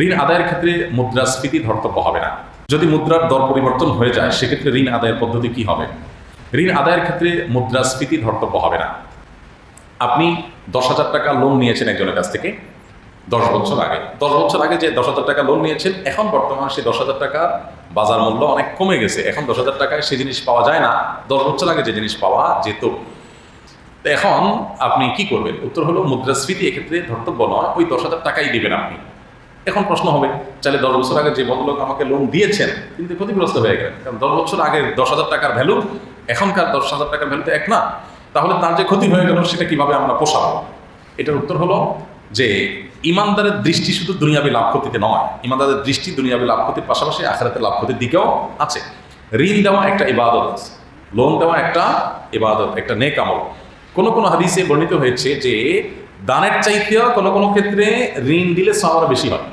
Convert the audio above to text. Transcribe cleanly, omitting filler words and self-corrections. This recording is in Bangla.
ঋণ আদায়ের ক্ষেত্রে মুদ্রাস্ফীতি ধর্তব্য হবে না। যদি মুদ্রার দর পরিবর্তন হয়ে যায় সেক্ষেত্রে ঋণ আদায়ের পদ্ধতি কি হবে? ঋণ আদায়ের ক্ষেত্রে মুদ্রাস্ফীতি ধর্তব্য হবে না। আপনি 10,000 টাকা লোন নিয়েছেন একজনের কাছ থেকে 10 বছর আগে। 10 বছর আগে যে 10,000 টাকা লোন নিয়েছেন, এখন বর্তমানে সেই 10,000 টাকার বাজার মূল্য অনেক কমে গেছে। এখন 10,000 টাকায় সে জিনিস পাওয়া যায় না 10 বছর আগে যে জিনিস পাওয়া যেত। এখন আপনি কি করবেন? উত্তর হলো মুদ্রাস্ফীতি এক্ষেত্রে ধর্তব্য নয়, ওই 10,000 টাকাই দিবেন আপনি। এখন প্রশ্ন হবে, চাইলে 10 বছর আগে যে ভদ্রলোক আমাকে লোন দিয়েছেন কিন্তু ক্ষতিগ্রস্ত হয়ে গেলেন, কারণ 10 বছর আগে 10,000 টাকার ভ্যালু এখনকার 10,000 টাকার ভ্যালু তো এক না। তাহলে তার যে ক্ষতি হয়ে গেল সেটা কিভাবে আমরা পোষাবো? এটার উত্তর হলো যে ইমানদারের দৃষ্টি শুধু দুনিয়াবী লাভ ক্ষতিতে নয়, ইমানদারের দৃষ্টি দুনিয়াবী লাভ ক্ষতির পাশাপাশি আখিরাতের লাভ ক্ষতির দিকেও আছে। ঋণ দেওয়া একটা ইবাদত, লোন দেওয়া একটা ইবাদত, একটা নেক আমল। কোনো কোনো হাদিসে বর্ণিত হয়েছে যে দানের চাইতেও কোনো কোনো ক্ষেত্রে ঋণ দিলে সওয়াব বেশি হয়।